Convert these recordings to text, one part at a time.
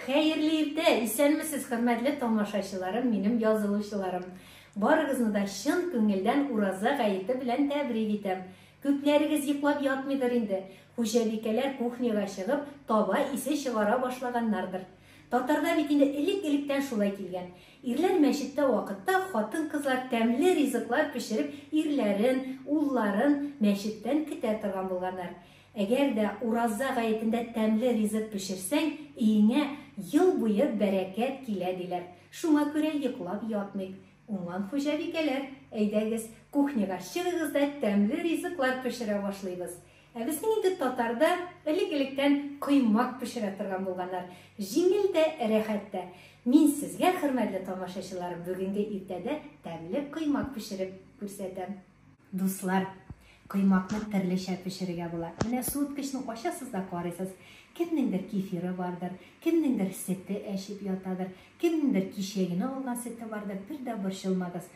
Xeyirli irde, исәнмесез, хөрмәтле тамашачыларым, минем язылучыларым. Барыгызны да чын күңелдән Ураза гаете белән тәбрик итәм. Күпләрегез йоклап ятмыйдыр инде. Хуҗабикәләр кухняга чыгып, таба исе чыгара башлаганнардыр. Татарда бит инде элек-электән шулай килгән. Ирләр мәчеттә вакытта хатын-кызлар тәмле ризыклар пешереп, ирләрен, улларын мәчеттән көтә торган булганнар. Әгәр дә Ураза гаетендә тәмле ризык пешерсәң, өеңә ел буе бәрәкәт килә диләр. Шуңа күрә йоклап ятмыйк. Уңган хуҗабикәләр, әйдәгез, кухняга чыгыгыз да тәмле ризыклар пешерә башлыйбыз. Безнең инде татарда элек-электән коймак пешерә торган булганнар. Җиңел дә, рәхәт тә. Мин сезгә, хөрмәтле тамашачыларым, бүгенге иртәдә тәмле коймак пешереп күрсәтәм. Дуслар, коймакны төрлечә пешерергә була. Менә суыткычны ачасыз да карыйсыз. Кемнеңдер кефире бардыр, кемнеңдер сөте әчеп ятадыр, кемнеңдер кичәгенә алган сөте бардыр. Бер дә борчылмагыз.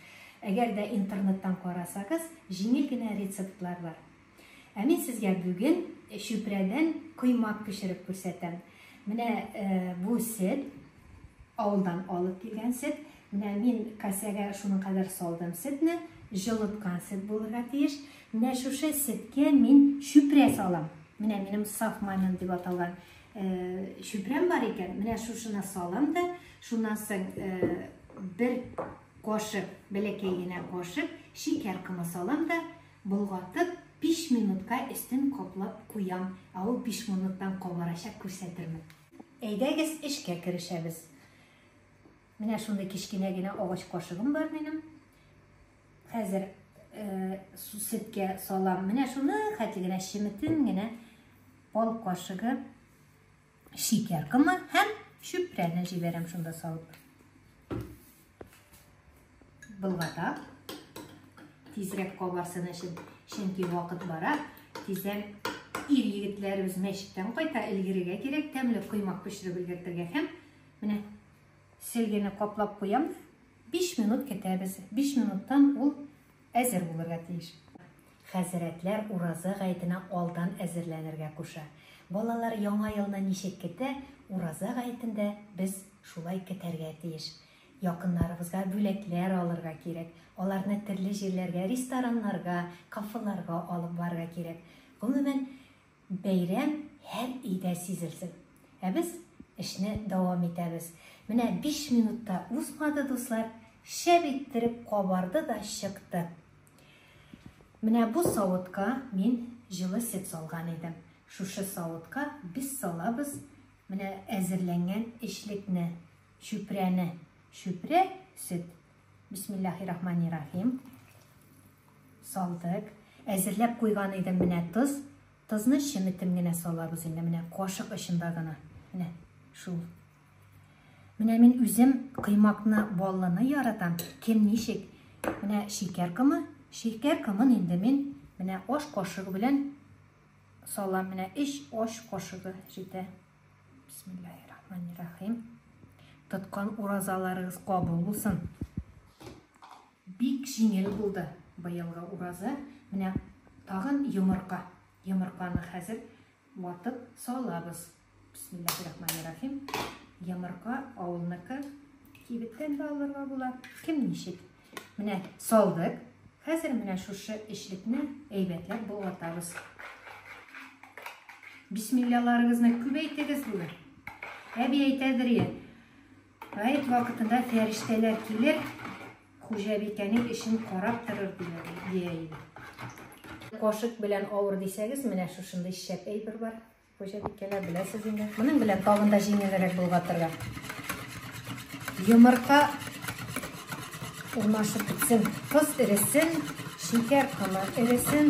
Әгәр дә интернеттан карасагыз, җиңел генә рецептлар бар. Мин сезгә бүген шүпрәдән коймак пешереп күрсәтәм. Менә бу сөт авылдан алып килгән сөт. Менә мин касәгә шуның кадәр салдым сөтне, җылыткан сөт булырга тиеш. Менә шушы сөткә мин шүпрә салам. Менә минем саф мамин дип аталган шүпрәм бар икән. Менә шушына салам да, шуннан соң бер кашык, бәләкәй генә кашык шикәр кымы салам да, болгатып 5 минутка өстен каплап куям. Ул 5 минуттан кабарачак күрсәтермен. Әйдәгез, эшкә керешәбез. Менә шундый кичкенә генә агач кашыгым бар минем. Хәзер сөткә салам. Менә шуны хәтле генә шиметен генә бал кашыгы шикәр кымы һәм шүпрәне җибәрәм шунда салып. Болгата. Тизрәк кабарсын өчен, чөнки вакыт бара. Тизрәк ир-егетләребез мәчеттән кайта, илгәргә кирәк, тәмле коймак пешереп өлгертергә һәм менә селгене каплап куям. 5 минут көтәбез. 5 минуттан ул әзер булырга тиеш. Хәзрәтләр Ураза гаетенә алдан әзерләнергә куша. Балалар яңа елны ничек көтә, Ураза гаетендә без шулай көтәргә тиеш. Якыннарыбызга бүләкләр алырга кирәк. Аларны төрле җирләргә, рестораннарга, кафеларга алып барырга кирәк. Гомумән, бәйрәм һәр өйдә сизелсен. Без эшне дәвам итәбез. Менә 5 минутта узмады, дуслар, шәп иттереп кабарды да чыкты. Менә бу савытка мин җылы сөт салган идем. Шушы савытка без салабыз менә әзерләнгән эшлекне, шүпрәне. Шүпрә, сөт. Бисмиллаһир-рахманир-рахим. Салдык. Әзерләп куйган идем менә туз. Тузны шиметем генә салабыз инде менә кашык очында гына. Менә шул. Менә мин үзем коймакны баллыны яратам. Кем ничек? Менә шикәр кымы. Шикәр кымын инде мин менә аш кашыгы белән салам. Менә 3 аш кашыгы җитә. Бисмиллаһир-рахманир-рахим. Тоткан уразаларыгыз кабул булсын. Бик җиңел булды быелгы ураза. Менә тагын йомырка. Йомырканы хәзер ватып салабыз. Бисмиллаһир-рахманир-рахим. Йомырка авылныкы кибеттән дә алырга була. Кем ничек? Менә салдык. Хәзер менә шушы эшлекне әйбәтләп болгатабыз. Бисмиллаларыгызны күбәйтегез бүген. Әби әйтәдер. Гает вакытында фәрештәләр килер, хуҗабикәнең эшен карап торыр дия. Кашык белән авыр дисәгез, менә шушындай шәп әйбер бар. Хуҗабикәләр беләсез инде. Моның белән тагын да җиңелрәк булгатырга. Йомырка урнашып бетсен, туз эресен, шикәр кымы эресен.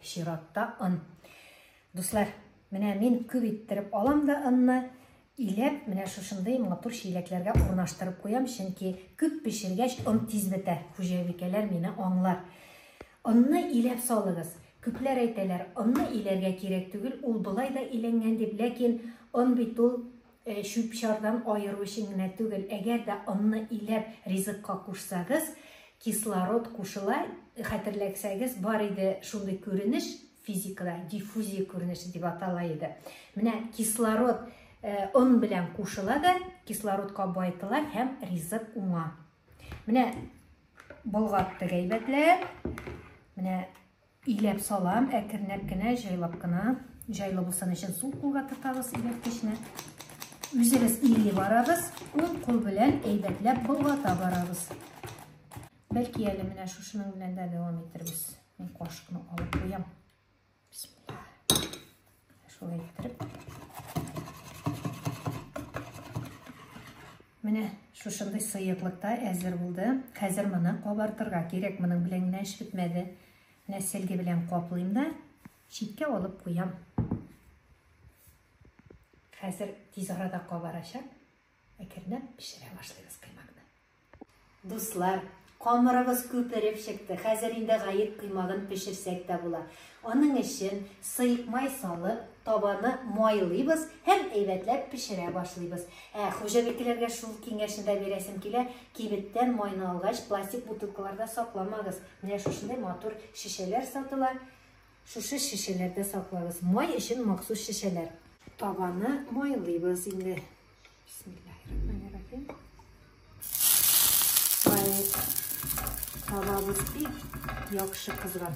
Чиратта ын. Дуслар, менә мин күп иттереп алам да ынны. Иләп, менә шушындай матур чиләкләргә урнаштырып куям, чөнки күп пешергәч ын тиз бетә. Хуҗабикәләр мине аңлар. Онны иләп салыгыз. Күпләр әйтәләр, онны иләргә кирәк түгел, ул былай да иләнгән дип, ләкин он бит ул шүп-чардан айыру өчен генә түгел. Әгәр дә онны иләп ризыкка кушсагыз, кислород кушыла, хәтерләсәгез, бар иде шундый күренеш, физикада диффузия күренеше дип атала иде. Менә кислород он белән кушыла да, кислородка байтыла һәм ризык уңа. Менә болгатты әйбәтләп, менә иләп салам, әкренләп кенә, җайлап кына, җайлы булсын өчен сул кулга тотабыз иләткечне. Үзебез или барабыз, ул кул белән әйбәтләп болгата барабыз. Бәлки әле менә шушының белән дә дәвам иттербез. Мен кашыкны алып куям. Бисмилла. Шулай иттереп. Менә шушындай сыйыклыкта әзер булды. Хәзер моны кабартырга кирәк. Моның белән генә эш бетмәде. Менә сәлге белән каплыйм да, читкә алып куям. Хәзер тиз арада кабарачак. Әкренләп пешерә башлыйбыз кыймакны. Дуслар, камырыбыз күпереп чыкты. Хәзер инде гает кыймагын пешерсәк тә була. Аның өчен сыйык май салып, табаны майлыйбыз һәм әйбәтләп пешерә башлыйбыз. Хуҗабикәләргә шул киңәшендә бирәсем килә, кибеттән майны алгач, пластик бутылкаларда сакламагыз. Менә шушындай матур шешәләр сатыла. Шушы шешәләрдә саклагыз. Май өчен махсус шешәләр. Табаны майлыйбыз инде. Бисмиллаһир-рахманир-рахим. Табабыз бик яхшы кызган.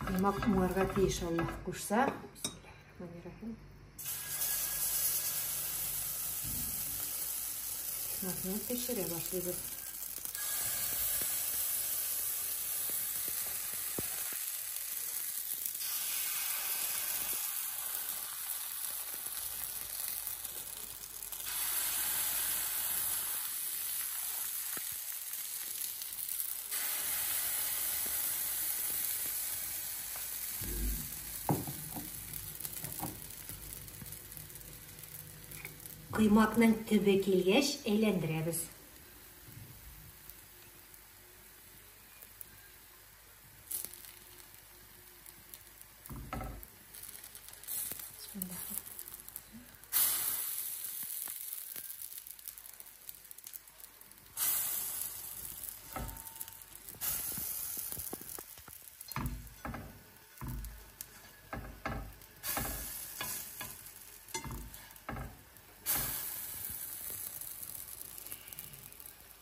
Кыймак уңарга тиеш Аллаһ кушса. Бисмиллаһир-рахманир-рахим. Кыймакны пешерә башлыйбыз. Кыймакның төбе килгәч, әйләндерәбез.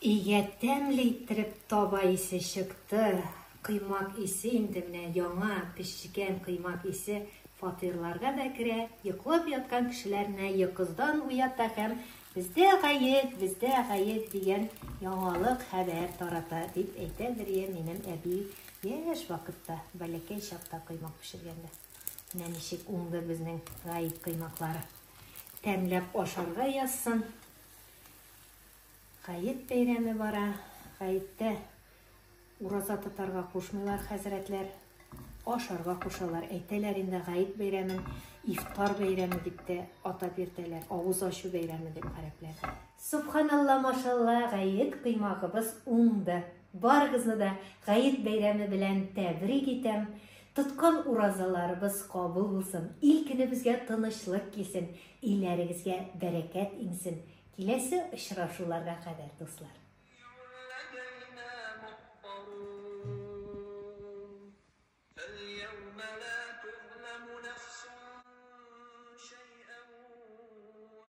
Ия тәмле иттереп таба исе чыкты. Кыймак исе инде менә яңа пешкән кыймак исе фатирларга да керә. Йоклап яткан кешеләрне йокыздан уята һәм бездә гает дигән яңалык хәбәр тарата дип әйтәдер минем әби яшь вакытта, бәләкәй чакта кыймак пешергәндә. Менә ничек уңды безнең гаит кыймаклары. Тәмләп ашарга язсын. Гает бәйрәме бара. Гаеттә ураза тотарга кушмыйлар хәзрәтләр. Ашарга кушалар. Әйтәләр инде гает бәйрәмен ифтар бәйрәме дип тә атап йөртәләр. Авыз ачу бәйрәме дип гарәпләр. Субханалла, машалла, гает кыймагыбыз уңды. Барыгызны да гает бәйрәме белән тәбрик итәм. Тоткан уразаларыбыз кабул булсын. Ил көнебезгә тынычлык килсен. Илләрегезгә бәрәкәт иңсен. Киләсе очрашуларга кадәр, дуслар.